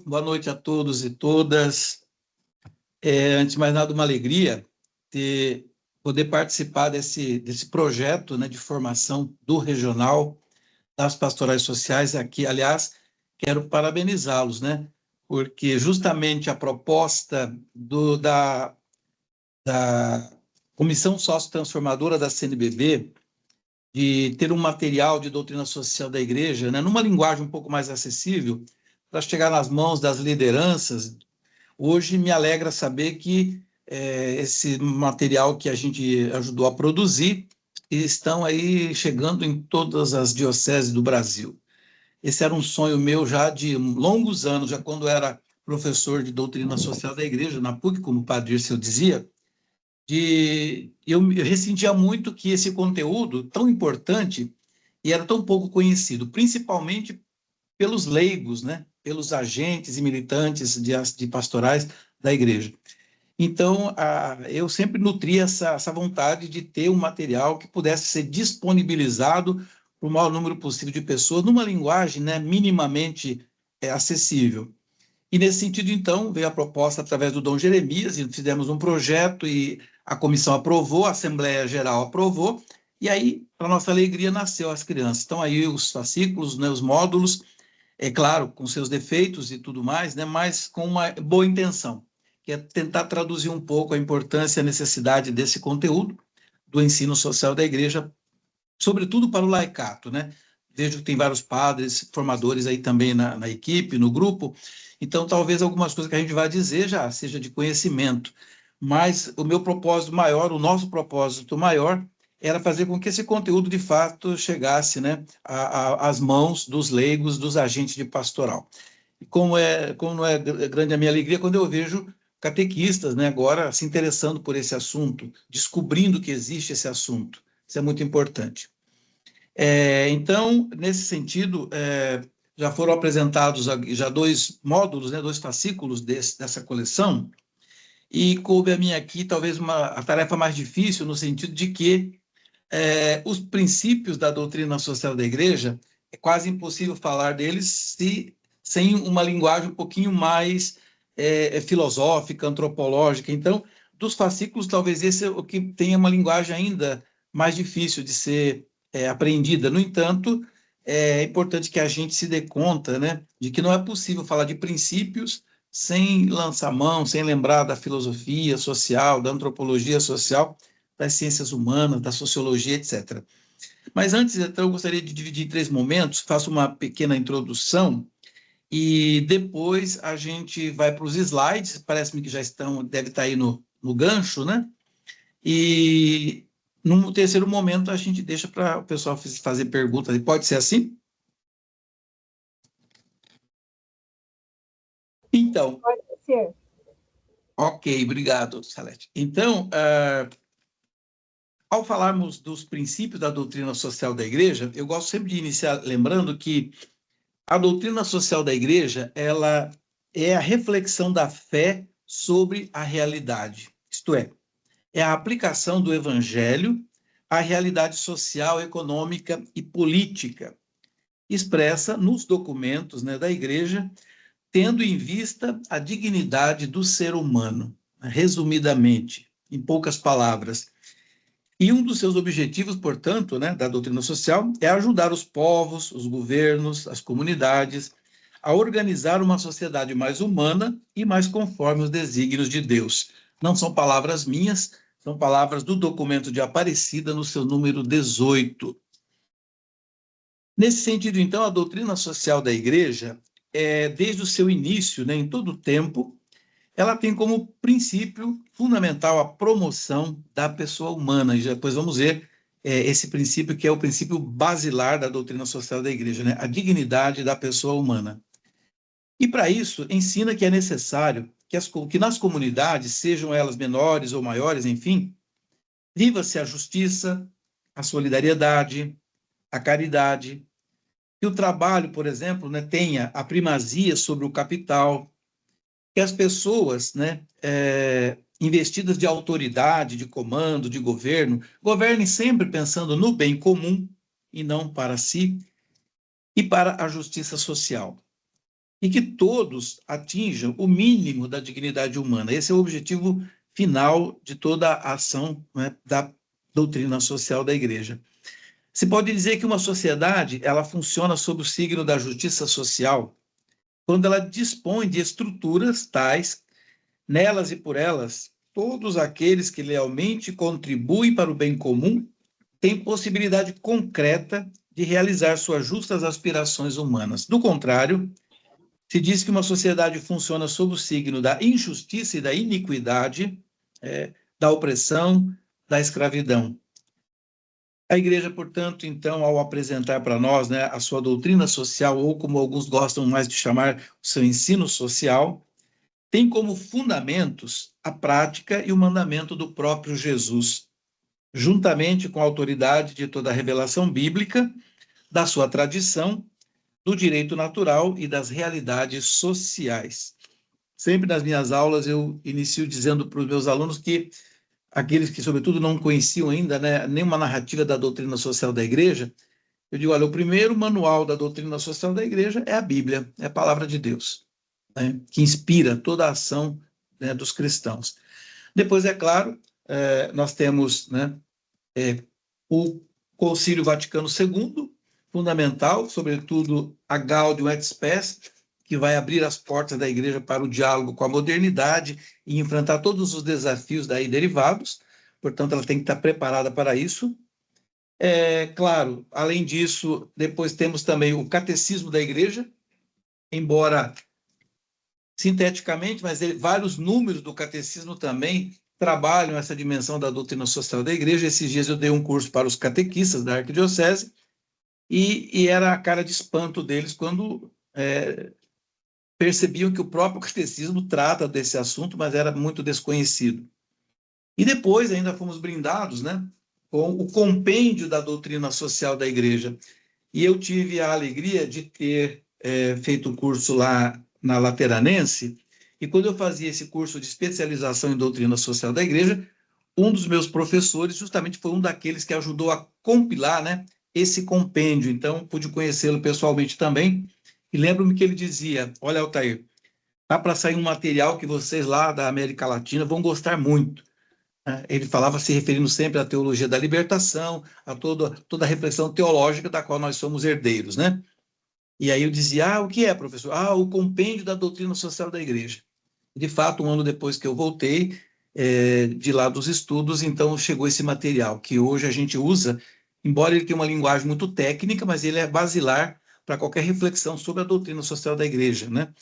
Boa noite a todos e todas. Antes de mais nada, uma alegria poder participar desse projeto, né, de formação do regional das pastorais sociais aqui. Aliás, quero parabenizá-los, né, porque justamente a proposta da Comissão Sociotransformadora da CNBB de ter um material de doutrina social da igreja, né, numa linguagem um pouco mais acessível, para chegar nas mãos das lideranças. Hoje me alegra saber que esse material que a gente ajudou a produzir estão aí chegando em todas as dioceses do Brasil. Esse era um sonho meu já de longos anos, já quando era professor de doutrina social da igreja, na PUC, como o padre Dirceu dizia, eu ressentia muito que esse conteúdo tão importante e era tão pouco conhecido, principalmente pelos leigos, né? Pelos agentes e militantes de pastorais da igreja. Então, eu sempre nutri essa vontade de ter um material que pudesse ser disponibilizado para o maior número possível de pessoas, numa linguagem, né, minimamente acessível. E, nesse sentido, então, veio a proposta através do Dom Jeremias, e fizemos um projeto, e a comissão aprovou, a Assembleia Geral aprovou, e aí, para nossa alegria, nasceu as crianças. Estão aí os fascículos, né, os módulos, é claro, com seus defeitos e tudo mais, né, mas com uma boa intenção, que é tentar traduzir um pouco a importância e a necessidade desse conteúdo do ensino social da igreja, sobretudo para o laicato, né? Vejo que tem vários padres, formadores aí também na equipe, no grupo, então talvez algumas coisas que a gente vai dizer já seja de conhecimento, mas o meu propósito maior, o nosso propósito maior, era fazer com que esse conteúdo, de fato, chegasse, né, às mãos dos leigos, dos agentes de pastoral. E como não é grande a minha alegria quando eu vejo catequistas, né, agora se interessando por esse assunto, descobrindo que existe esse assunto. Isso é muito importante. Então, nesse sentido, já foram apresentados já dois módulos, né, dois fascículos dessa coleção, e coube a mim aqui talvez a tarefa mais difícil, no sentido de que os princípios da doutrina social da igreja, é quase impossível falar deles sem uma linguagem um pouquinho mais filosófica, antropológica. Então, dos fascículos, talvez esse é o que tenha uma linguagem ainda mais difícil de ser apreendida. No entanto, é importante que a gente se dê conta, né, de que não é possível falar de princípios sem lançar mão, sem lembrar da filosofia social, da antropologia social, das ciências humanas, da sociologia, etc. Mas antes, então, eu gostaria de dividir em 3 momentos, faço uma pequena introdução e depois a gente vai para os slides, parece-me que já deve estar aí no gancho, né? E no terceiro momento a gente deixa para o pessoal fazer perguntas. Pode ser assim? Então. Pode ser. Ok, obrigado, Salete. Então, ao falarmos dos princípios da doutrina social da igreja, eu gosto sempre de iniciar lembrando que a doutrina social da igreja, ela é a reflexão da fé sobre a realidade. Isto é a aplicação do evangelho à realidade social, econômica e política, expressa nos documentos, né, da igreja, tendo em vista a dignidade do ser humano, resumidamente, em poucas palavras. E um dos seus objetivos, portanto, né, da doutrina social é ajudar os povos, os governos, as comunidades a organizar uma sociedade mais humana e mais conforme os desígnios de Deus. Não são palavras minhas, são palavras do documento de Aparecida, no seu número 18. Nesse sentido, então, a doutrina social da Igreja, desde o seu início, né, em todo o tempo, ela tem como princípio fundamental a promoção da pessoa humana. E depois vamos ver esse princípio que é o princípio basilar da doutrina social da Igreja, né? A dignidade da pessoa humana. E para isso, ensina que é necessário que nas comunidades, sejam elas menores ou maiores, enfim, viva-se a justiça, a solidariedade, a caridade, que o trabalho, por exemplo, né, tenha a primazia sobre o capital, que as pessoas, né, investidas de autoridade, de comando, de governo, governem sempre pensando no bem comum e não para si, e para a justiça social. e que todos atinjam o mínimo da dignidade humana. Esse é o objetivo final de toda a ação, né, da doutrina social da Igreja. Se pode dizer que uma sociedade ela funciona sob o signo da justiça social quando ela dispõe de estruturas tais, nelas e por elas, todos aqueles que lealmente contribuem para o bem comum têm possibilidade concreta de realizar suas justas aspirações humanas. Do contrário, se diz que uma sociedade funciona sob o signo da injustiça e da iniquidade, da opressão, da escravidão. A Igreja, portanto, então, ao apresentar para nós, né, a sua doutrina social, ou como alguns gostam mais de chamar, o seu ensino social, tem como fundamentos a prática e o mandamento do próprio Jesus, juntamente com a autoridade de toda a revelação bíblica, da sua tradição, do direito natural e das realidades sociais. Sempre nas minhas aulas eu inicio dizendo para os meus alunos que aqueles que, sobretudo, não conheciam ainda, né, nenhuma narrativa da doutrina social da Igreja, eu digo, olha, o primeiro manual da doutrina social da Igreja é a Bíblia, é a palavra de Deus, né, que inspira toda a ação, né, dos cristãos. Depois, é claro, nós temos, né, o Concílio Vaticano II, fundamental, sobretudo a Gaudium et Spes, que vai abrir as portas da Igreja para o diálogo com a modernidade e enfrentar todos os desafios daí derivados. Portanto, ela tem que estar preparada para isso. Claro, além disso, depois temos também o Catecismo da Igreja, embora sinteticamente, mas vários números do Catecismo também trabalham essa dimensão da doutrina social da Igreja. Esses dias eu dei um curso para os catequistas da Arquidiocese e era a cara de espanto deles quando percebiam que o próprio catecismo trata desse assunto, mas era muito desconhecido. E depois ainda fomos brindados, né, com o compêndio da doutrina social da Igreja. E eu tive a alegria de ter feito o curso lá na Lateranense, e quando eu fazia esse curso de especialização em doutrina social da Igreja, um dos meus professores justamente foi um daqueles que ajudou a compilar, né, esse compêndio. Então, pude conhecê-lo pessoalmente também, e lembro-me que ele dizia, olha, Altair, tá para sair um material que vocês lá da América Latina vão gostar muito. Ele falava se referindo sempre à teologia da libertação, a toda a reflexão teológica da qual nós somos herdeiros, né? E aí eu dizia, o que é, professor? O compêndio da doutrina social da Igreja. De fato, um ano depois que eu voltei de lá dos estudos, então chegou esse material, que hoje a gente usa, embora ele tenha uma linguagem muito técnica, mas ele é basilar para qualquer reflexão sobre a doutrina social da Igreja, né?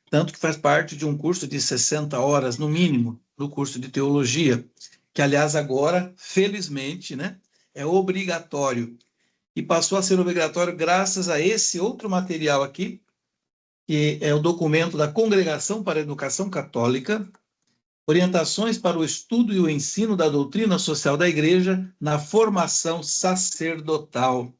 Tanto que faz parte de um curso de 60 horas, no mínimo, do curso de teologia, que, aliás, agora, felizmente, né, é obrigatório. E passou a ser obrigatório graças a esse outro material aqui, que é o documento da Congregação para a Educação Católica, Orientações para o Estudo e o Ensino da Doutrina Social da Igreja na Formação Sacerdotal.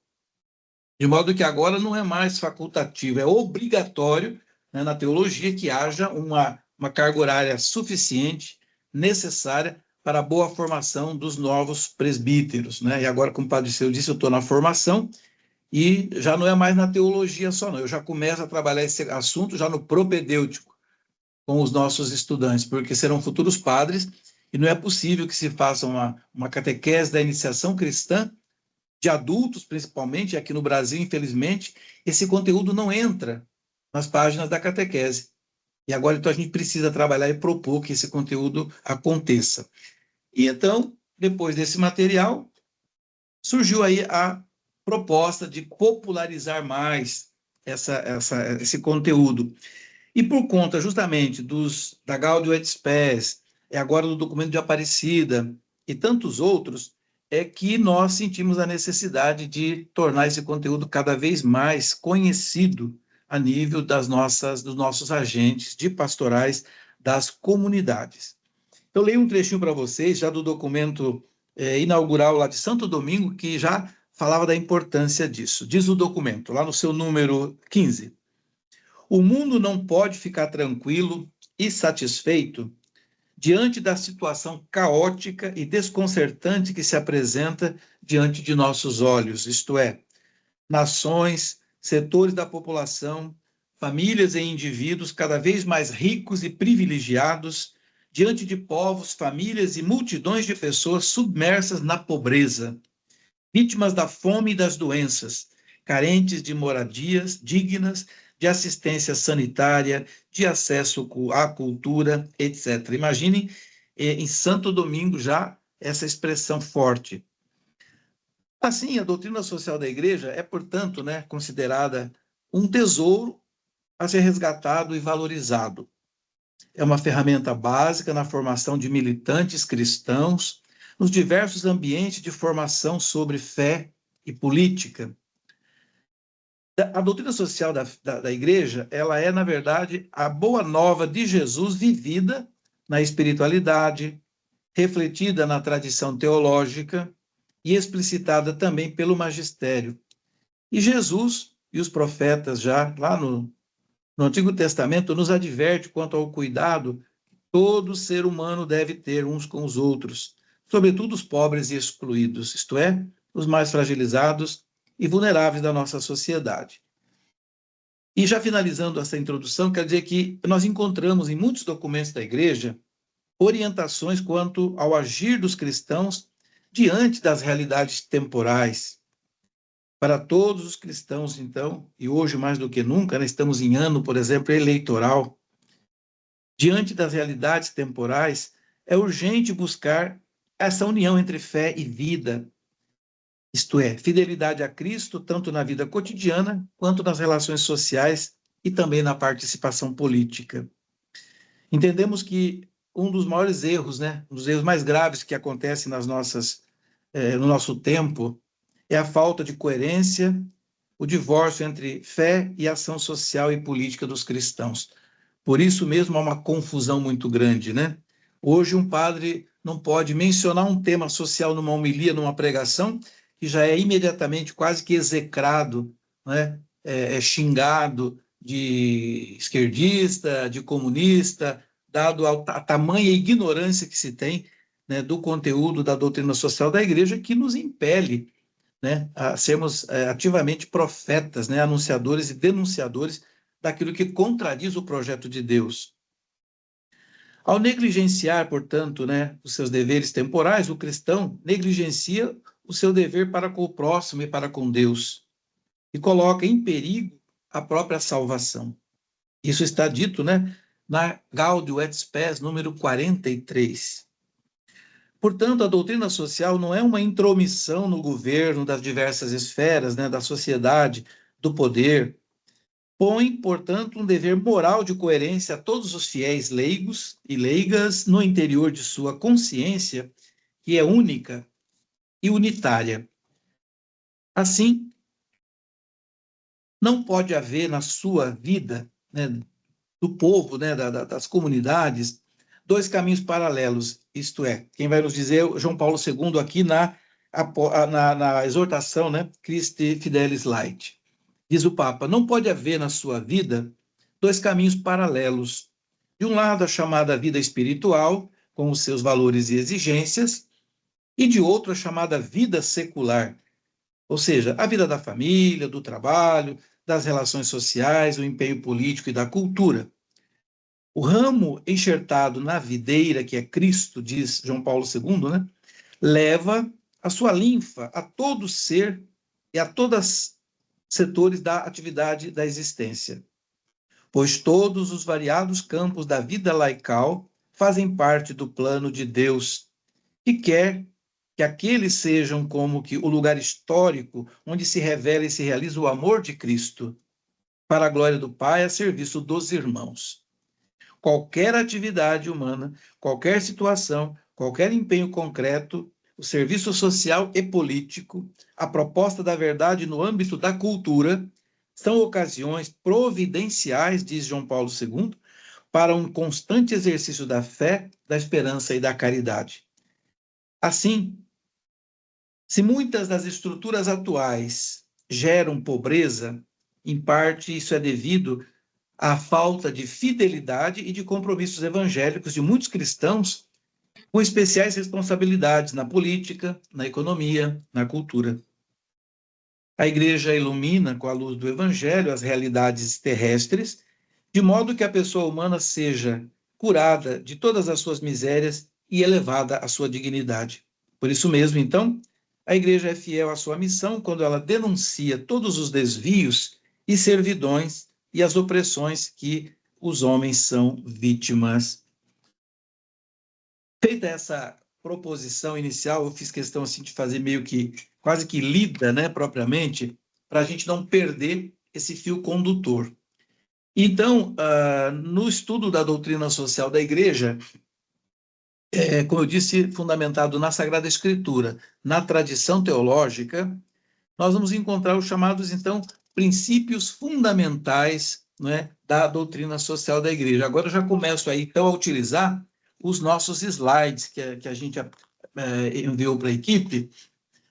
De modo que agora não é mais facultativo, é obrigatório, né, na teologia, que haja uma carga horária suficiente, necessária, para a boa formação dos novos presbíteros, né? E agora, como o Padre Seu disse, eu estou na formação e já não é mais na teologia só, não. Eu já começo a trabalhar esse assunto já no propedêutico com os nossos estudantes, porque serão futuros padres e não é possível que se faça uma catequese da iniciação cristã de adultos, principalmente, aqui no Brasil, infelizmente, esse conteúdo não entra nas páginas da catequese. E agora, então, a gente precisa trabalhar e propor que esse conteúdo aconteça. E então, depois desse material, surgiu aí a proposta de popularizar mais esse conteúdo. E por conta justamente da Gaudium et Spes, agora do documento de Aparecida e tantos outros, é que nós sentimos a necessidade de tornar esse conteúdo cada vez mais conhecido a nível dos nossos agentes de pastorais das comunidades. Eu leio um trechinho para vocês, já do documento inaugural lá de Santo Domingo, que já falava da importância disso. Diz o documento, lá no seu número 15. O mundo não pode ficar tranquilo e satisfeito diante da situação caótica e desconcertante que se apresenta diante de nossos olhos, isto é, nações, setores da população, famílias e indivíduos cada vez mais ricos e privilegiados, diante de povos, famílias e multidões de pessoas submersas na pobreza, vítimas da fome e das doenças, carentes de moradias dignas, de assistência sanitária, de acesso à cultura, etc. Imaginem em Santo Domingo já essa expressão forte. Assim, a doutrina social da Igreja é, portanto, considerada um tesouro a ser resgatado e valorizado. É uma ferramenta básica na formação de militantes cristãos nos diversos ambientes de formação sobre fé e política. A doutrina social da Igreja, ela é, na verdade, a boa nova de Jesus vivida na espiritualidade, refletida na tradição teológica e explicitada também pelo magistério. E Jesus e os profetas já lá no Antigo Testamento nos adverte quanto ao cuidado que todo ser humano deve ter uns com os outros, sobretudo os pobres e excluídos, isto é, os mais fragilizados e vulneráveis da nossa sociedade. E já finalizando essa introdução, quer dizer que nós encontramos em muitos documentos da Igreja orientações quanto ao agir dos cristãos diante das realidades temporais. Para todos os cristãos, então, e hoje mais do que nunca, estamos em ano, por exemplo, eleitoral, diante das realidades temporais, é urgente buscar essa união entre fé e vida, isto é, fidelidade a Cristo, tanto na vida cotidiana, quanto nas relações sociais e também na participação política. Entendemos que um dos maiores erros, um dos erros mais graves que acontecem no nosso tempo, é a falta de coerência, o divórcio entre fé e ação social e política dos cristãos. Por isso mesmo há uma confusão muito grande, Hoje um padre não pode mencionar um tema social numa homilia, numa pregação, que já é imediatamente quase que execrado, é xingado de esquerdista, de comunista, dado a tamanha ignorância que se tem, do conteúdo da doutrina social da Igreja, que nos impele, a sermos ativamente profetas, anunciadores e denunciadores daquilo que contradiz o projeto de Deus. Ao negligenciar, portanto, os seus deveres temporais, o cristão negligencia o seu dever para com o próximo e para com Deus e coloca em perigo a própria salvação. Isso está dito, na Gaudium et Spes, número 43. Portanto, a doutrina social não é uma intromissão no governo das diversas esferas, da sociedade, do poder. Põe, portanto, um dever moral de coerência a todos os fiéis leigos e leigas no interior de sua consciência, que é única e unitária. Assim, não pode haver na sua vida, do povo, das comunidades, dois caminhos paralelos, isto é, quem vai nos dizer é João Paulo II aqui na exortação, Christi Fidelis Lait. Diz o Papa, não pode haver na sua vida dois caminhos paralelos. De um lado, a chamada vida espiritual, com os seus valores e exigências, e de outro, a chamada vida secular, ou seja, a vida da família, do trabalho, das relações sociais, o empenho político e da cultura. O ramo enxertado na videira, que é Cristo, diz João Paulo II, leva a sua linfa a todo ser e a todos os setores da atividade da existência, pois todos os variados campos da vida laical fazem parte do plano de Deus, que quer que aqueles sejam como que o lugar histórico onde se revela e se realiza o amor de Cristo, para a glória do Pai, a serviço dos irmãos. Qualquer atividade humana, qualquer situação, qualquer empenho concreto, o serviço social e político, a proposta da verdade no âmbito da cultura, são ocasiões providenciais, diz João Paulo II, para um constante exercício da fé, da esperança e da caridade. Assim, se muitas das estruturas atuais geram pobreza, em parte isso é devido à falta de fidelidade e de compromissos evangélicos de muitos cristãos com especiais responsabilidades na política, na economia, na cultura. A igreja ilumina com a luz do evangelho as realidades terrestres, de modo que a pessoa humana seja curada de todas as suas misérias e elevada à sua dignidade. Por isso mesmo, então, a igreja é fiel à sua missão quando ela denuncia todos os desvios e servidões e as opressões que os homens são vítimas. Feita essa proposição inicial, eu fiz questão assim de fazer meio que quase que lida, né, propriamente, para a gente não perder esse fio condutor. Então, no estudo da doutrina social da Igreja, como eu disse, fundamentado na Sagrada Escritura, na tradição teológica, nós vamos encontrar os chamados, então, princípios fundamentais, né, da doutrina social da Igreja. Agora eu já começo aí, então, a utilizar os nossos slides que a gente enviou para a equipe,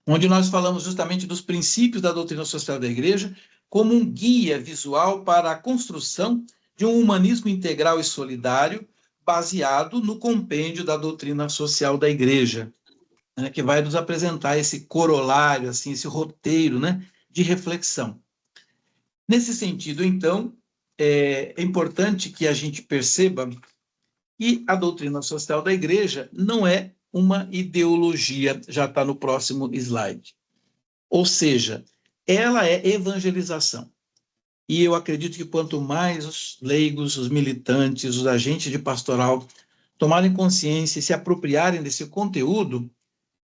onde nós falamos justamente dos princípios da doutrina social da Igreja como um guia visual para a construção de um humanismo integral e solidário baseado no compêndio da doutrina social da Igreja, né, que vai nos apresentar esse corolário, assim, esse roteiro, né, de reflexão. Nesse sentido, então, é importante que a gente perceba que a doutrina social da Igreja não é uma ideologia, já está no próximo slide. Ou seja, ela é evangelização. E eu acredito que quanto mais os leigos, os militantes, os agentes de pastoral tomarem consciência e se apropriarem desse conteúdo,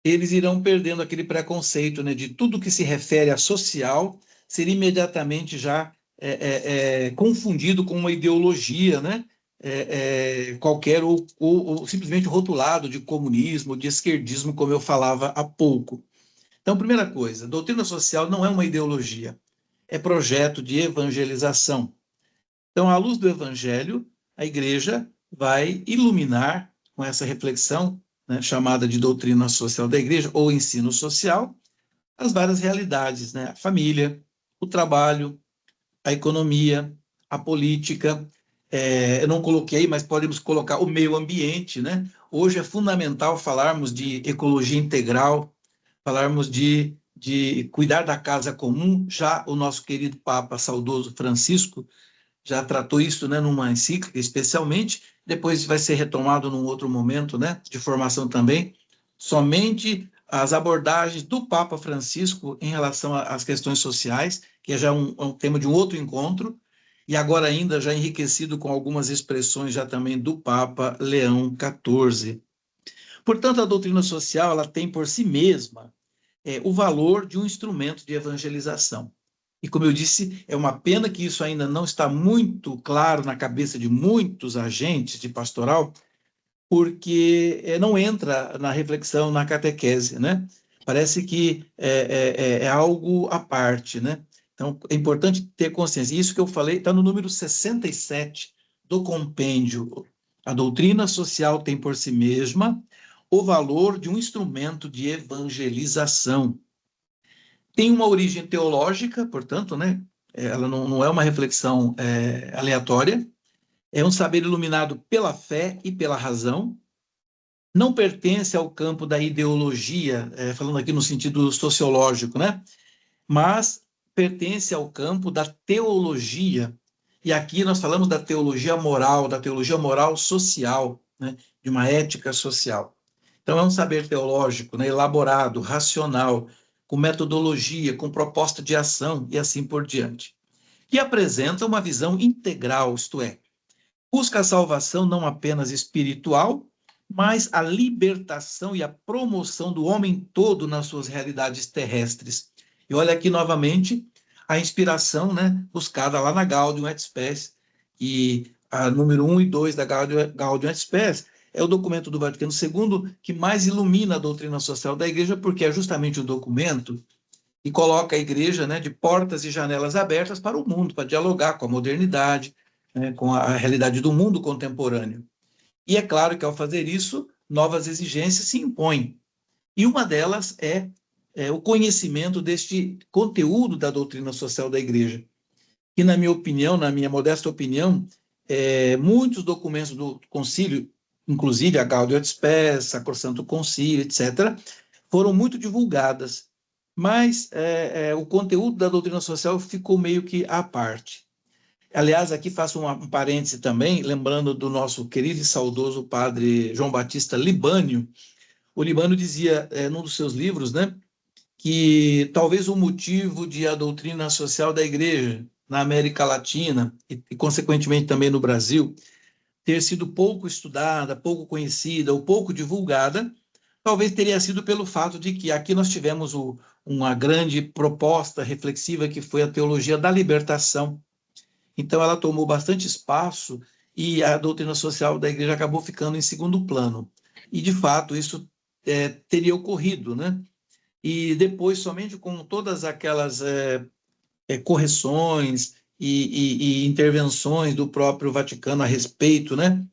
eles irão perdendo aquele preconceito, né, de tudo que se refere a social ser imediatamente já confundido com uma ideologia, né, qualquer, ou simplesmente rotulado de comunismo, de esquerdismo, como eu falava há pouco. Então, primeira coisa, doutrina social não é uma ideologia, é projeto de evangelização. Então, à luz do evangelho, a igreja vai iluminar com essa reflexão, né, chamada de doutrina social da igreja, ou ensino social, as várias realidades, né? A família, o trabalho, a economia, a política. Eu não coloquei, mas podemos colocar o meio ambiente, né? Hoje é fundamental falarmos de ecologia integral, falarmos de cuidar da casa comum. Já o nosso querido Papa saudoso Francisco já tratou isso, né, numa encíclica especialmente, depois vai ser retomado num outro momento, né, de formação também, somente as abordagens do Papa Francisco em relação às questões sociais, que é já um tema de um outro encontro, e agora ainda já enriquecido com algumas expressões já também do Papa Leão XIV. Portanto, a doutrina social ela tem por si mesma o valor de um instrumento de evangelização. E, como eu disse, é uma pena que isso ainda não está muito claro na cabeça de muitos agentes de pastoral, porque não entra na reflexão, na catequese, né? Parece que é algo à parte, né? Então, é importante ter consciência. Isso que eu falei está no número 67 do compêndio. A doutrina social tem por si mesma o valor de um instrumento de evangelização. Tem uma origem teológica, portanto, né? Ela não é uma reflexão aleatória, é um saber iluminado pela fé e pela razão, não pertence ao campo da ideologia, falando aqui no sentido sociológico, né? Mas pertence ao campo da teologia. E aqui nós falamos da teologia moral social, né? De uma ética social. Então, é um saber teológico, né? Elaborado, racional, com metodologia, com proposta de ação e assim por diante. Que apresenta uma visão integral, isto é, busca a salvação não apenas espiritual, mas a libertação e a promoção do homem todo nas suas realidades terrestres. E olha aqui novamente a inspiração, né, buscada lá na Gaudium et Spes, e a número 1 e 2 da Gaudium et Spes é o documento do Vaticano II que mais ilumina a doutrina social da Igreja, porque é justamente o documento que coloca a Igreja, né, de portas e janelas abertas para o mundo, para dialogar com a modernidade, né, com a realidade do mundo contemporâneo. E é claro que, ao fazer isso, novas exigências se impõem. E uma delas é o conhecimento deste conteúdo da doutrina social da Igreja, que, na minha opinião, na minha modesta opinião, muitos documentos do concílio, inclusive a Gaudium et Spes, Sacrosanto Concílio, etc., foram muito divulgadas, mas o conteúdo da doutrina social ficou meio que à parte. Aliás, aqui faço um parêntese também, lembrando do nosso querido e saudoso padre João Batista Libânio. O Libânio dizia, num dos seus livros, né, que talvez o motivo de a doutrina social da Igreja na América Latina e consequentemente também no Brasil ter sido pouco estudada, pouco conhecida ou pouco divulgada, talvez teria sido pelo fato de que aqui nós tivemos uma grande proposta reflexiva que foi a teologia da libertação. Então ela tomou bastante espaço e a doutrina social da Igreja acabou ficando em segundo plano. E de fato isso teria ocorrido, né? E depois, somente com todas aquelas correções e intervenções do próprio Vaticano a respeito, né,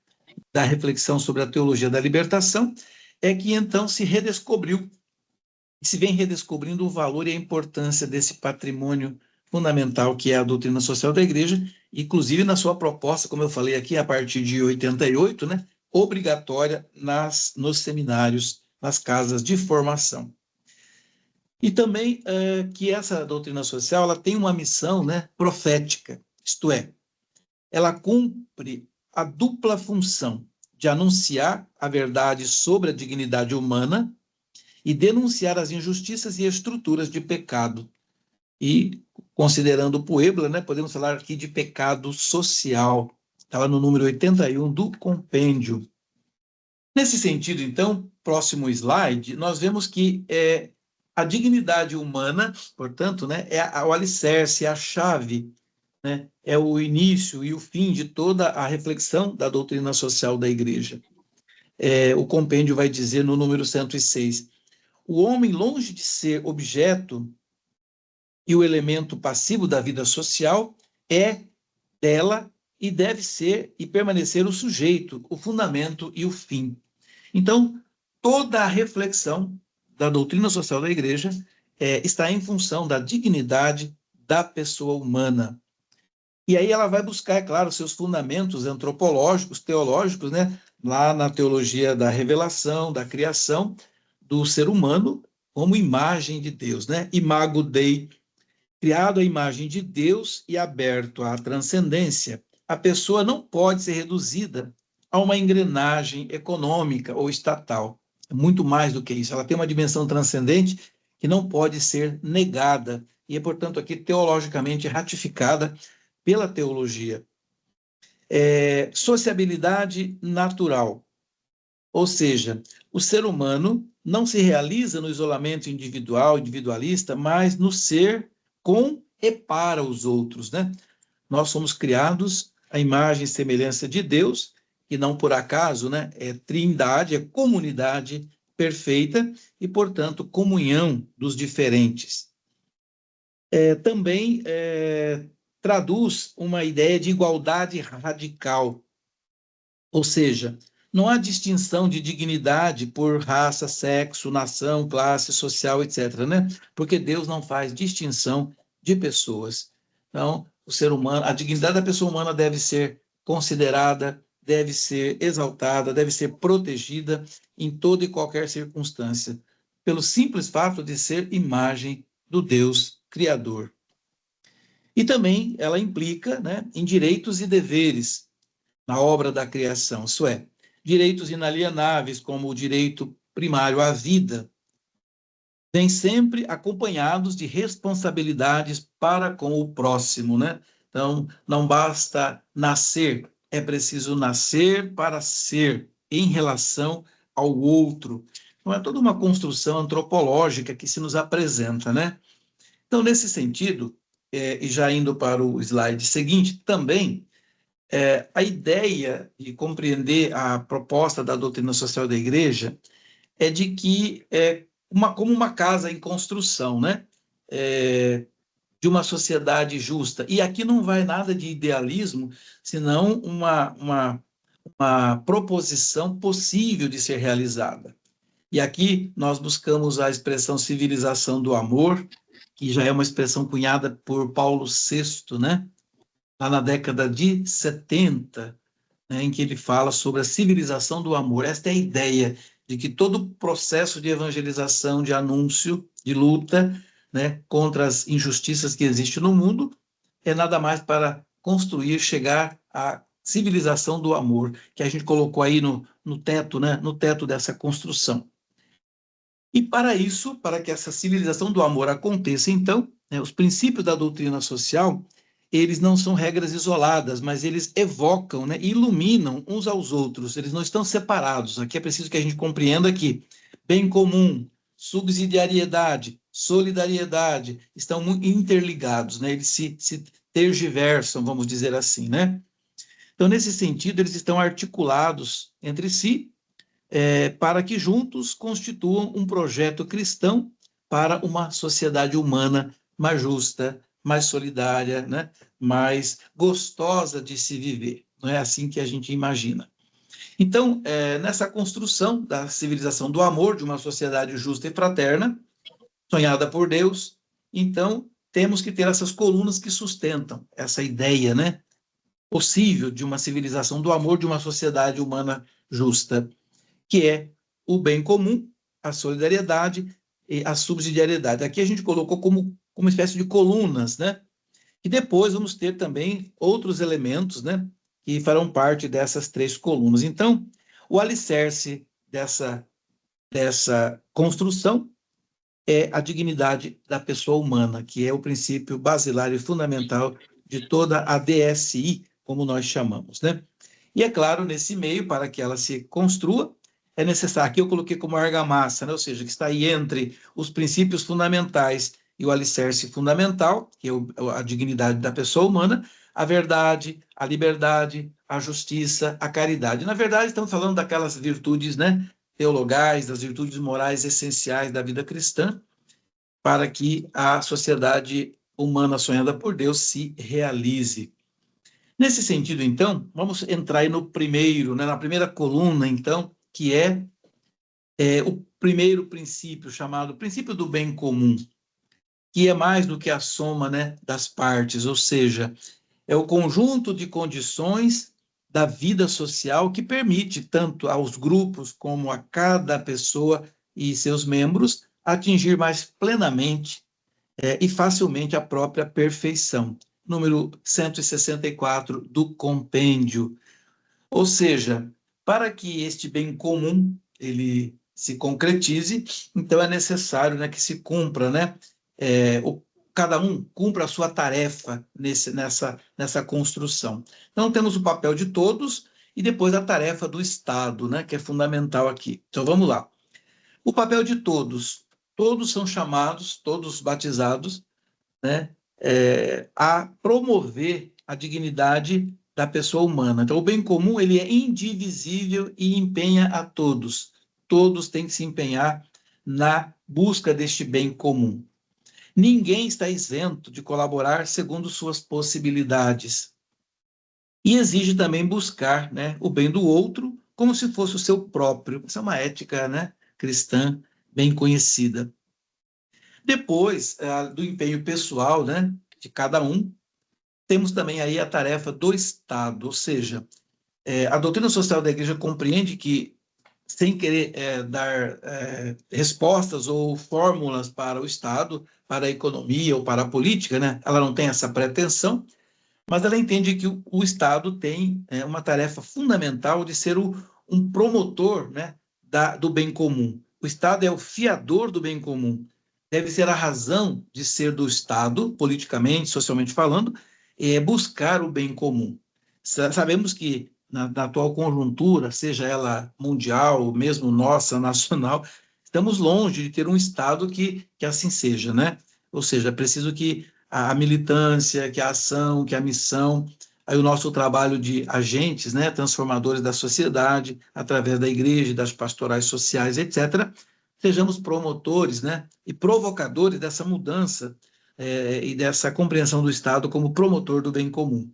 da reflexão sobre a teologia da libertação, é que então se redescobriu, se vem redescobrindo o valor e a importância desse patrimônio fundamental que é a doutrina social da Igreja, inclusive na sua proposta, como eu falei aqui, a partir de 88, né, obrigatória nos seminários, nas casas de formação. E também que essa doutrina social ela tem uma missão, né, profética, isto é, ela cumpre a dupla função de anunciar a verdade sobre a dignidade humana e denunciar as injustiças e estruturas de pecado. E, considerando o Puebla, né, podemos falar aqui de pecado social. Está lá no número 81 do compêndio. Nesse sentido, então, próximo slide, nós vemos que a dignidade humana, portanto, né, é o alicerce, é a chave, né, é o início e o fim de toda a reflexão da doutrina social da Igreja. O compêndio vai dizer no número 106, o homem, longe de ser objeto e o elemento passivo da vida social, é dela e deve ser e permanecer o sujeito, o fundamento e o fim. Então, toda a reflexão da doutrina social da Igreja está em função da dignidade da pessoa humana. E aí ela vai buscar, é claro, seus fundamentos antropológicos, teológicos, né, lá na teologia da revelação, da criação do ser humano como imagem de Deus, né? Imago Dei, criado à imagem de Deus e aberto à transcendência. A pessoa não pode ser reduzida a uma engrenagem econômica ou estatal. É muito mais do que isso. Ela tem uma dimensão transcendente que não pode ser negada e é, portanto, aqui teologicamente ratificada pela teologia. Sociabilidade natural, ou seja, o ser humano não se realiza no isolamento individual, individualista, mas no ser com e para os outros, né? Nós somos criados à imagem e semelhança de Deus, e não por acaso, né? É trindade, é comunidade perfeita e, portanto, comunhão dos diferentes. Também traduz uma ideia de igualdade radical, ou seja, não há distinção de dignidade por raça, sexo, nação, classe social, etc., né? Porque Deus não faz distinção de pessoas. Então, o ser humano, a dignidade da pessoa humana deve ser considerada, deve ser exaltada, deve ser protegida em toda e qualquer circunstância, pelo simples fato de ser imagem do Deus Criador. E também ela implica, né, em direitos e deveres na obra da criação, isso é, direitos inalienáveis, como o direito primário à vida, vêm sempre acompanhados de responsabilidades para com o próximo, né? Então, não basta nascer, é preciso nascer para ser em relação ao outro. Então, é toda uma construção antropológica que se nos apresenta, né? Então, nesse sentido, e já indo para o slide seguinte, também a ideia de compreender a proposta da doutrina social da Igreja é de que como uma casa em construção, né? De uma sociedade justa. E aqui não vai nada de idealismo, senão uma proposição possível de ser realizada. E aqui nós buscamos a expressão civilização do amor, que já é uma expressão cunhada por Paulo VI, né? Lá na década de 70, né, em que ele fala sobre a civilização do amor. Esta é a ideia de que todo processo de evangelização, de anúncio, de luta, né, contra as injustiças que existem no mundo, é nada mais para construir, chegar à civilização do amor, que a gente colocou aí no teto, né, no teto dessa construção. E para isso, para que essa civilização do amor aconteça, então, né, os princípios da doutrina social, eles não são regras isoladas, mas eles evocam, né, iluminam uns aos outros, eles não estão separados. Aqui é preciso que a gente compreenda que bem comum, subsidiariedade, solidariedade estão interligados, né, eles se tergiversam, vamos dizer assim, né? Então, nesse sentido, eles estão articulados entre si, para que juntos constituam um projeto cristão para uma sociedade humana mais justa, mais solidária, né? Mais gostosa de se viver. Não é assim que a gente imagina. Então, nessa construção da civilização do amor, de uma sociedade justa e fraterna, sonhada por Deus, então temos que ter essas colunas que sustentam essa ideia, né, possível de uma civilização do amor, de uma sociedade humana justa, que é o bem comum, a solidariedade e a subsidiariedade. Aqui a gente colocou como uma espécie de colunas, né? E depois vamos ter também outros elementos, né, que farão parte dessas três colunas. Então, o alicerce dessa construção é a dignidade da pessoa humana, que é o princípio basilar e fundamental de toda a DSI, como nós chamamos, né? E é claro, nesse meio, para que ela se construa, é necessário, aqui eu coloquei como argamassa, né? Ou seja, que está aí entre os princípios fundamentais e o alicerce fundamental, que é a dignidade da pessoa humana, a verdade, a liberdade, a justiça, a caridade. Na verdade, estamos falando daquelas virtudes, né, teologais, das virtudes morais essenciais da vida cristã, para que a sociedade humana sonhada por Deus se realize. Nesse sentido, então, vamos entrar aí no primeiro, né, na primeira coluna, então, que é o primeiro princípio, chamado princípio do bem comum, que é mais do que a soma, né, das partes, ou seja, é o conjunto de condições da vida social que permite tanto aos grupos como a cada pessoa e seus membros atingir mais plenamente e facilmente a própria perfeição. Número 164 do compêndio. Ou seja, para que este bem comum ele se concretize, então é necessário, né, que se cumpra, né, cada um cumpra a sua tarefa nessa construção. Então, temos o papel de todos e depois a tarefa do Estado, né, que é fundamental aqui. Então, vamos lá. O papel de todos. Todos são chamados, todos batizados, né, a promover a dignidade da pessoa humana. Então, o bem comum ele é indivisível e empenha a todos. Todos têm que se empenhar na busca deste bem comum. Ninguém está isento de colaborar segundo suas possibilidades. E exige também buscar, né, o bem do outro como se fosse o seu próprio. Essa é uma ética, né, cristã bem conhecida. Depois do empenho pessoal, né, de cada um, temos também aí a tarefa do Estado, ou seja, a doutrina social da Igreja compreende que, sem querer dar respostas ou fórmulas para o Estado, para a economia ou para a política, né, ela não tem essa pretensão, mas ela entende que o Estado tem uma tarefa fundamental de ser um promotor, né, do bem comum. O Estado é o fiador do bem comum. Deve ser a razão de ser do Estado, politicamente, socialmente falando, buscar o bem comum. Sabemos que na atual conjuntura, seja ela mundial, mesmo nossa, nacional, estamos longe de ter um Estado que assim seja, né? Ou seja, é preciso que a militância, que a ação, que a missão, aí o nosso trabalho de agentes, né, transformadores da sociedade, através da igreja, das pastorais sociais, etc., sejamos promotores, né, e provocadores dessa mudança e dessa compreensão do Estado como promotor do bem comum.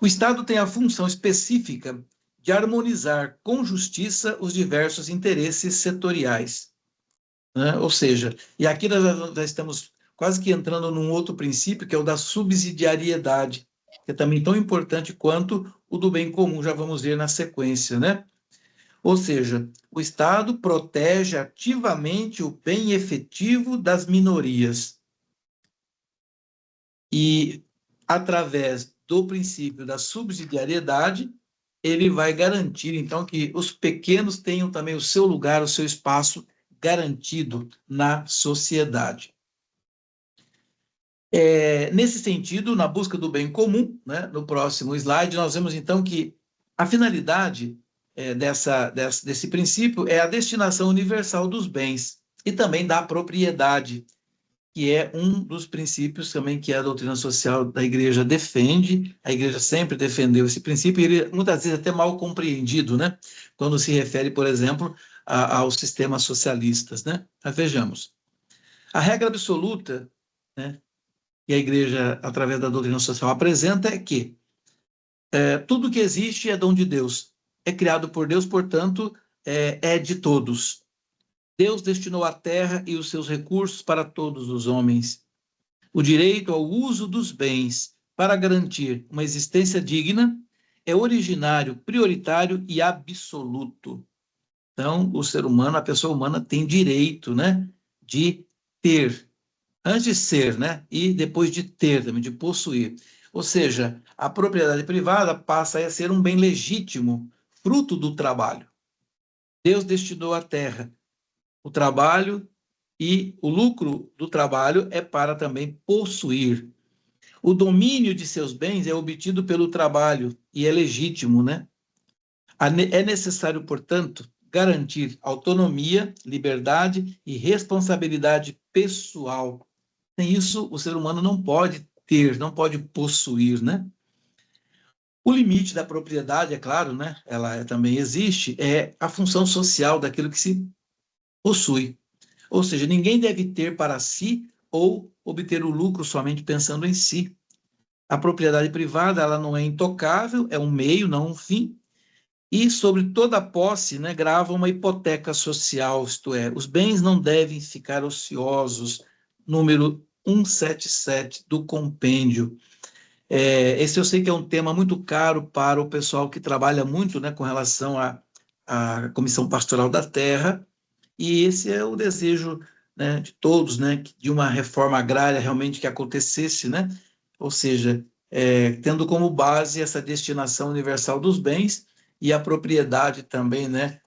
O Estado tem a função específica de harmonizar com justiça os diversos interesses setoriais, né? Ou seja, e aqui nós já estamos quase que entrando num outro princípio, que é o da subsidiariedade, que é também tão importante quanto o do bem comum, já vamos ver na sequência, né? Ou seja, o Estado protege ativamente o bem efetivo das minorias. e, através do princípio da subsidiariedade, ele vai garantir, então, que os pequenos tenham também o seu lugar, o seu espaço garantido na sociedade. Nesse sentido, na busca do bem comum, né, no próximo slide, nós vemos, então, que a finalidade desse princípio é a destinação universal dos bens e também da propriedade, que é um dos princípios também que a doutrina social da igreja defende. A igreja sempre defendeu esse princípio, e ele muitas vezes é até mal compreendido, né? Quando se refere, por exemplo, aos sistemas socialistas, né? Mas vejamos, a regra absoluta, né, que a igreja, através da doutrina social, apresenta é que tudo que existe é dom de Deus, é criado por Deus, portanto, é de todos. Deus destinou a terra e os seus recursos para todos os homens. O direito ao uso dos bens para garantir uma existência digna é originário, prioritário e absoluto. Então, o ser humano, a pessoa humana, tem direito, né, de ter, antes de ser, né, e depois de ter também, de possuir. Ou seja, a propriedade privada passa a ser um bem legítimo, fruto do trabalho. Deus destinou a terra, o trabalho, e o lucro do trabalho é para também possuir. O domínio de seus bens é obtido pelo trabalho e é legítimo, né? É necessário, portanto, garantir autonomia, liberdade e responsabilidade pessoal. Sem isso, o ser humano não pode ter, não pode possuir, né? O limite da propriedade, é claro, né? Ela também existe, é a função social daquilo que se possui. Ou seja, ninguém deve ter para si ou obter o lucro somente pensando em si. A propriedade privada, ela não é intocável, é um meio, não um fim. E sobre toda a posse, né, grava uma hipoteca social, isto é, os bens não devem ficar ociosos. Número 177 do compêndio. Esse eu sei que é um tema muito caro para o pessoal que trabalha muito, né, com relação à Comissão Pastoral da Terra, e esse é o desejo, né, de todos, né, de uma reforma agrária realmente que acontecesse, né, ou seja, tendo como base essa destinação universal dos bens e a propriedade também, né,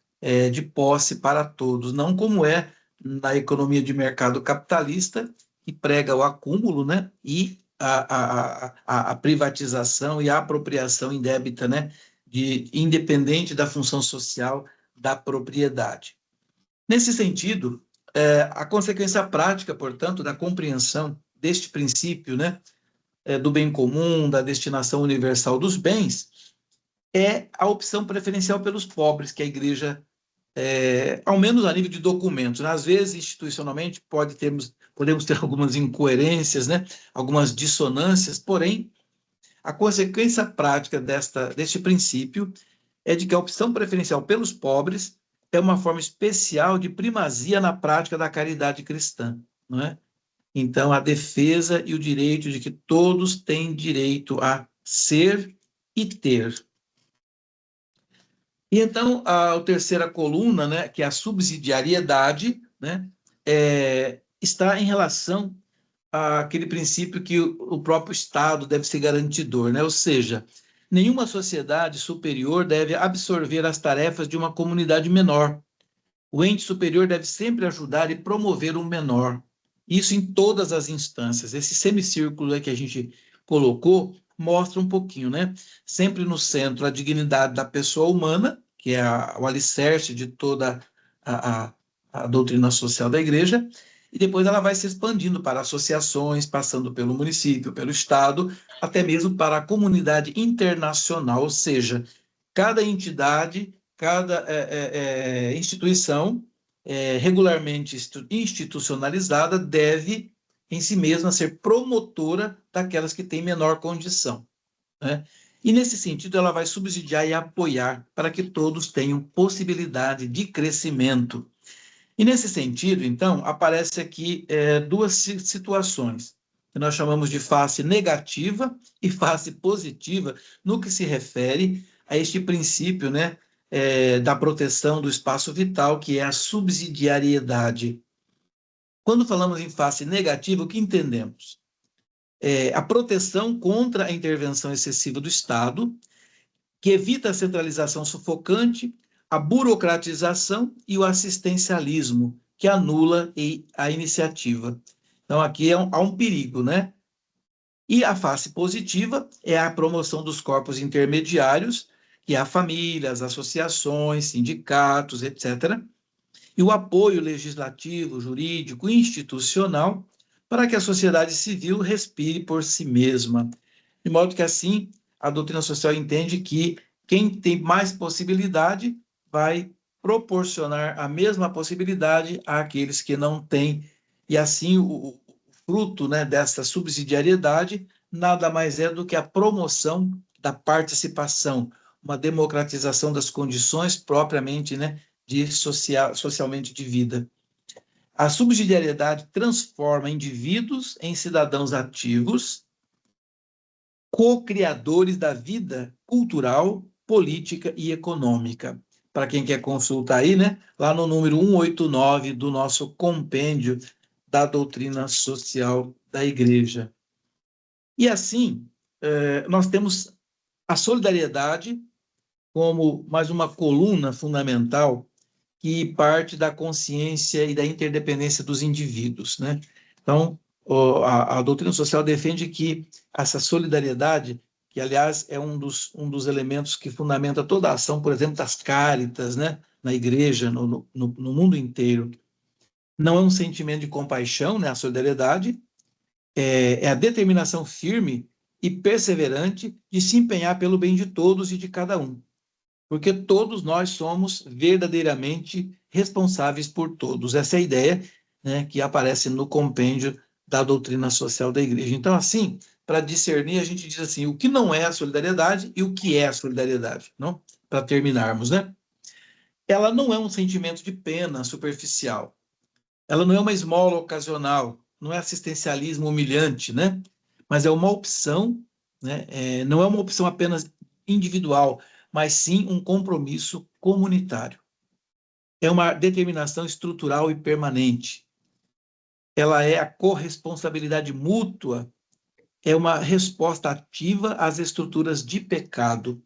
de posse para todos, não como é na economia de mercado capitalista, que prega o acúmulo, né, e a privatização e a apropriação indébita, né, independente da função social da propriedade. Nesse sentido, a consequência prática, portanto, da compreensão deste princípio, né, do bem comum, da destinação universal dos bens, é a opção preferencial pelos pobres, que a igreja, ao menos a nível de documentos, né, às vezes institucionalmente podemos ter algumas incoerências, né, algumas dissonâncias, porém, a consequência prática deste princípio é de que a opção preferencial pelos pobres é uma forma especial de primazia na prática da caridade cristã, não é? Então, a defesa e o direito de que todos têm direito a ser e ter. E então, a terceira coluna, né, que é a subsidiariedade, né, está em relação àquele princípio que o próprio Estado deve ser garantidor, né? Ou seja, nenhuma sociedade superior deve absorver as tarefas de uma comunidade menor. O ente superior deve sempre ajudar e promover o menor. Isso em todas as instâncias. Esse semicírculo que a gente colocou mostra um pouquinho, né? Sempre no centro a dignidade da pessoa humana, que é o alicerce de toda a, a doutrina social da igreja, e depois ela vai se expandindo para associações, passando pelo município, pelo estado, até mesmo para a comunidade internacional, ou seja, cada entidade, cada instituição regularmente institucionalizada deve, em si mesma, ser promotora daquelas que têm menor condição, né? E, nesse sentido, ela vai subsidiar e apoiar para que todos tenham possibilidade de crescimento. E, nesse sentido, então, aparece aqui duas situações, que nós chamamos de face negativa e face positiva, no que se refere a este princípio, né, da proteção do espaço vital, que é a subsidiariedade. Quando falamos em face negativa, o que entendemos? a proteção contra a intervenção excessiva do Estado, que evita a centralização sufocante, a burocratização e o assistencialismo, que anula a iniciativa. Então, aqui há um perigo, né? E a face positiva é a promoção dos corpos intermediários, que é a família, as associações, sindicatos, etc., e o apoio legislativo, jurídico, institucional, para que a sociedade civil respire por si mesma. De modo que, assim, a doutrina social entende que quem tem mais possibilidade vai proporcionar a mesma possibilidade àqueles que não têm. E, assim, o fruto, né, dessa subsidiariedade nada mais é do que a promoção da participação, uma democratização das condições propriamente, né, socialmente de vida. A subsidiariedade transforma indivíduos em cidadãos ativos, co-criadores da vida cultural, política e econômica. Para quem quer consultar aí, né, lá no número 189 do nosso compêndio da doutrina social da Igreja. E assim, nós temos a solidariedade como mais uma coluna fundamental que parte da consciência e da interdependência dos indivíduos, né? Então, a doutrina social defende que essa solidariedade, que aliás é um dos elementos que fundamenta toda a ação, por exemplo, das Cáritas, né? Na igreja, no mundo inteiro, não é um sentimento de compaixão, né? A solidariedade é a determinação firme e perseverante de se empenhar pelo bem de todos e de cada um, porque todos nós somos verdadeiramente responsáveis por todos. Essa é a ideia, né, que aparece no compêndio da doutrina social da Igreja. Então, assim, para discernir, a gente diz assim, o que não é a solidariedade e o que é a solidariedade, não? Para terminarmos, né? Ela não é um sentimento de pena superficial. Ela não é uma esmola ocasional, não é assistencialismo humilhante, né? Mas é uma opção, né? Não é uma opção apenas individual, mas sim um compromisso comunitário. É uma determinação estrutural e permanente. Ela é a corresponsabilidade mútua, é uma resposta ativa às estruturas de pecado.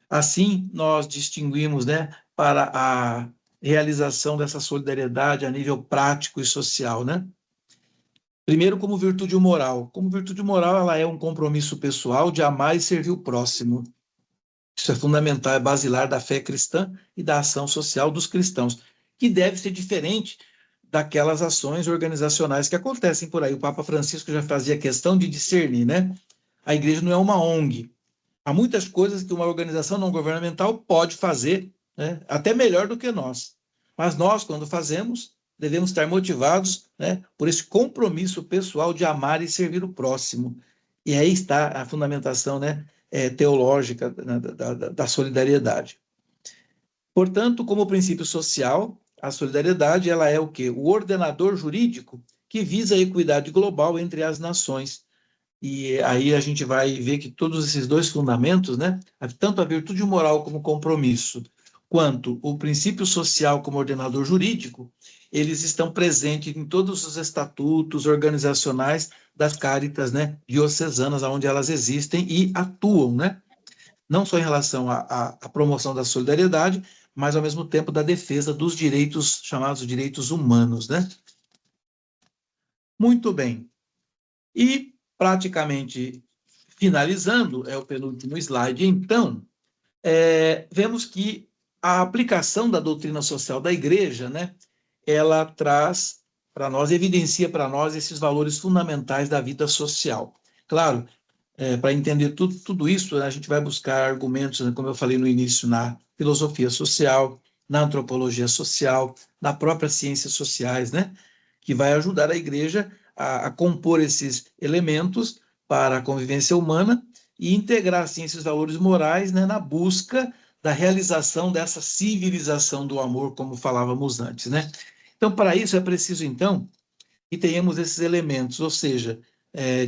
Assim, nós distinguimos, né, para a realização dessa solidariedade a nível prático e social, né? Primeiro, como virtude moral. Como virtude moral, ela é um compromisso pessoal de amar e servir o próximo. Isso é fundamental, é basilar da fé cristã e da ação social dos cristãos, que deve ser diferente daquelas ações organizacionais que acontecem por aí. O Papa Francisco já fazia questão de discernir, né? A igreja não é uma ONG. Há muitas coisas que uma organização não governamental pode fazer, né? Até melhor do que nós. Mas nós, quando fazemos, devemos estar motivados, né, por esse compromisso pessoal de amar e servir o próximo. E aí está a fundamentação, né, teológica da solidariedade. Portanto, como princípio social, a solidariedade ela é o quê? O ordenador jurídico que visa a equidade global entre as nações. E aí a gente vai ver que todos esses dois fundamentos, né, tanto a virtude moral como compromisso, quanto o princípio social como ordenador jurídico, eles estão presentes em todos os estatutos organizacionais das Cáritas, né, diocesanas, onde elas existem e atuam, né, não só em relação à promoção da solidariedade, mas ao mesmo tempo da defesa dos direitos chamados direitos humanos, né? Muito bem. E praticamente finalizando, é o penúltimo slide, então, vemos que a aplicação da doutrina social da Igreja, né, ela traz para nós, evidencia para nós esses valores fundamentais da vida social. Claro, para entender tudo isso, a gente vai buscar argumentos, né, como eu falei no início, na filosofia social, na antropologia social, na própria ciências sociais, né, que vai ajudar a Igreja a compor esses elementos para a convivência humana e integrar, assim, esses valores morais, né, na busca da realização dessa civilização do amor, como falávamos antes, né? Então, para isso é preciso, então, que tenhamos esses elementos, ou seja,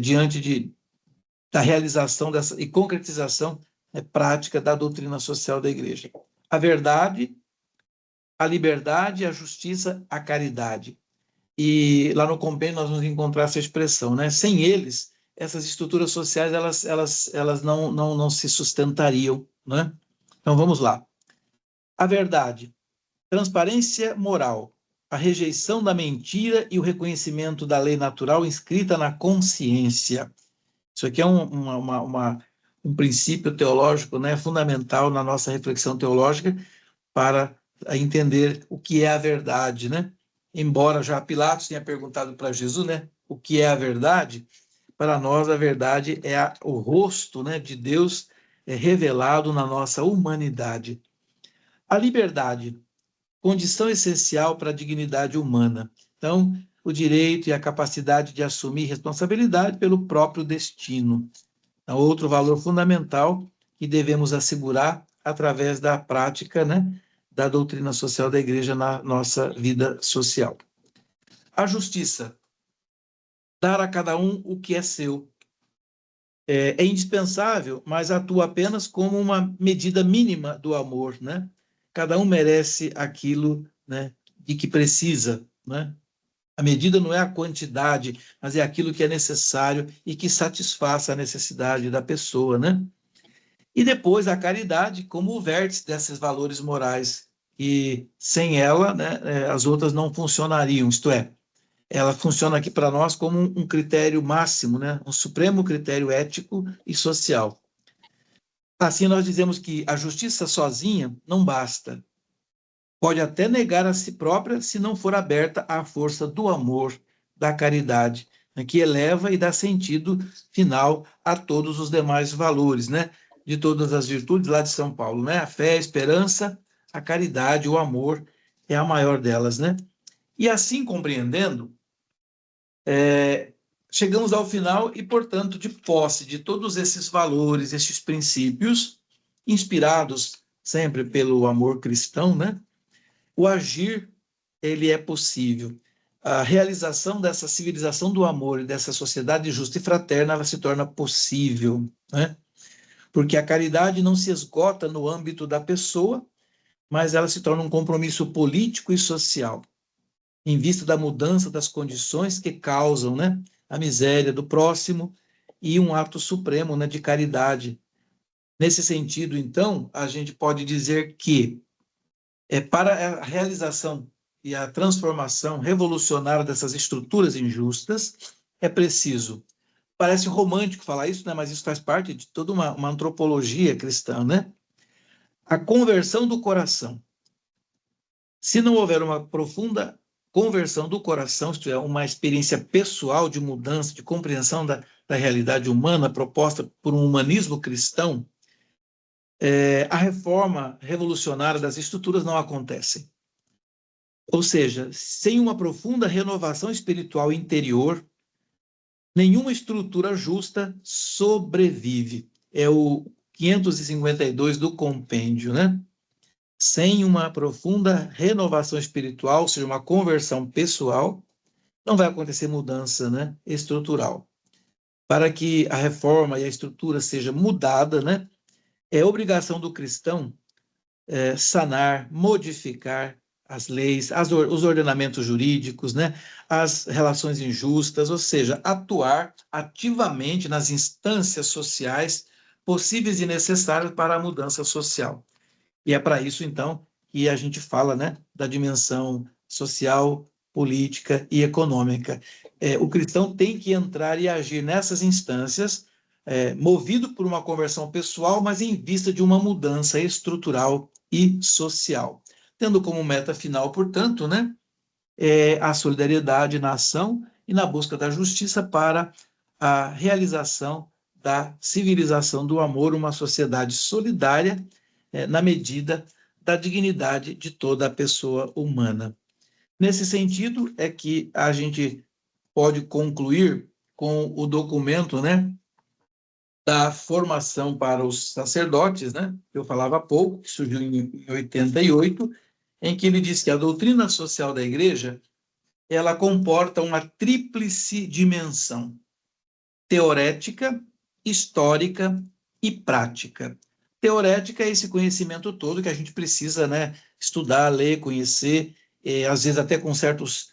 diante da realização dessa e concretização prática da doutrina social da Igreja. A verdade, a liberdade, a justiça, a caridade. E lá no compêndio nós vamos encontrar essa expressão, né? Sem eles, essas estruturas sociais elas não se sustentariam, né? Então, vamos lá. A verdade, transparência moral, a rejeição da mentira e o reconhecimento da lei natural inscrita na consciência. Isso aqui é um princípio teológico, né, fundamental na nossa reflexão teológica para entender o que é a verdade, né? Embora já Pilatos tenha perguntado para Jesus, né, o que é a verdade, para nós a verdade é o rosto, né, de Deus revelado na nossa humanidade. A liberdade, condição essencial para a dignidade humana. Então, o direito e a capacidade de assumir responsabilidade pelo próprio destino. Então, outro valor fundamental que devemos assegurar através da prática, né, da doutrina social da Igreja na nossa vida social. A justiça, dar a cada um o que é seu. É indispensável, mas atua apenas como uma medida mínima do amor, né? Cada um merece aquilo, né, de que precisa, né? A medida não é a quantidade, mas é aquilo que é necessário e que satisfaça a necessidade da pessoa, né? E depois a caridade como o vértice desses valores morais, e sem ela, né, as outras não funcionariam, isto é, ela funciona aqui para nós como um critério máximo, né, um supremo critério ético e social. Assim, nós dizemos que a justiça sozinha não basta. Pode até negar a si própria se não for aberta à força do amor, da caridade, né, que eleva e dá sentido final a todos os demais valores, né, de todas as virtudes lá de São Paulo, né? A fé, a esperança, a caridade, o amor é a maior delas, né? E assim compreendendo, chegamos ao final e, portanto, de posse de todos esses valores, esses princípios, inspirados sempre pelo amor cristão, né? O agir, ele é possível. A realização dessa civilização do amor e dessa sociedade justa e fraterna, ela se torna possível, né? Porque a caridade não se esgota no âmbito da pessoa, mas ela se torna um compromisso político e social, em vista da mudança das condições que causam, né, a miséria do próximo, e um ato supremo, né, de caridade. Nesse sentido, então, a gente pode dizer que para a realização e a transformação revolucionária dessas estruturas injustas, é preciso. Parece romântico falar isso, né, mas isso faz parte de toda uma antropologia cristã, né? A conversão do coração. Se não houver uma profunda conversão do coração, isto é, uma experiência pessoal de mudança, de compreensão da realidade humana proposta por um humanismo cristão, a reforma revolucionária das estruturas não acontece. Ou seja, sem uma profunda renovação espiritual interior, nenhuma estrutura justa sobrevive. É o 552 do compêndio, né? Sem uma profunda renovação espiritual, ou seja, uma conversão pessoal, não vai acontecer mudança, né, estrutural. Para que a reforma e a estrutura seja mudada, né, é obrigação do cristão sanar, modificar as leis, os ordenamentos jurídicos, né, as relações injustas, ou seja, atuar ativamente nas instâncias sociais possíveis e necessárias para a mudança social. E é para isso, então, que a gente fala, né, da dimensão social, política e econômica. O cristão tem que entrar e agir nessas instâncias, movido por uma conversão pessoal, mas em vista de uma mudança estrutural e social. Tendo como meta final, portanto, né, a solidariedade na ação e na busca da justiça para a realização da civilização do amor, uma sociedade solidária, na medida da dignidade de toda a pessoa humana. Nesse sentido, é que a gente pode concluir com o documento, né, da formação para os sacerdotes, né, que eu falava há pouco, que surgiu em 88, em que ele diz que a doutrina social da Igreja ela comporta uma tríplice dimensão: teorética, histórica e prática. Teorética é esse conhecimento todo que a gente precisa, né, estudar, ler, conhecer, às vezes até com certos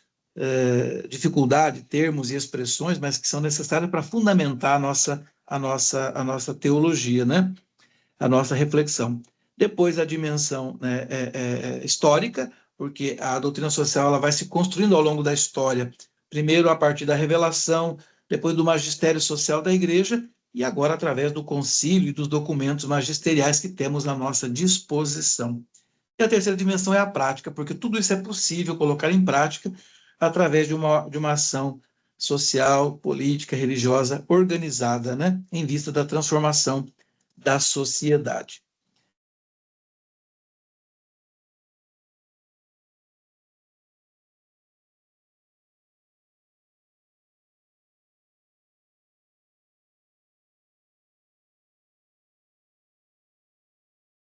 dificuldade, termos e expressões, mas que são necessárias para fundamentar a nossa teologia, né? A nossa reflexão. Depois a dimensão, né, histórica, porque a doutrina social ela vai se construindo ao longo da história, primeiro a partir da revelação, depois do magistério social da igreja, e agora através do concílio e dos documentos magisteriais que temos à nossa disposição. E a terceira dimensão é a prática, porque tudo isso é possível colocar em prática através de uma ação social, política, religiosa, organizada, né, em vista da transformação da sociedade.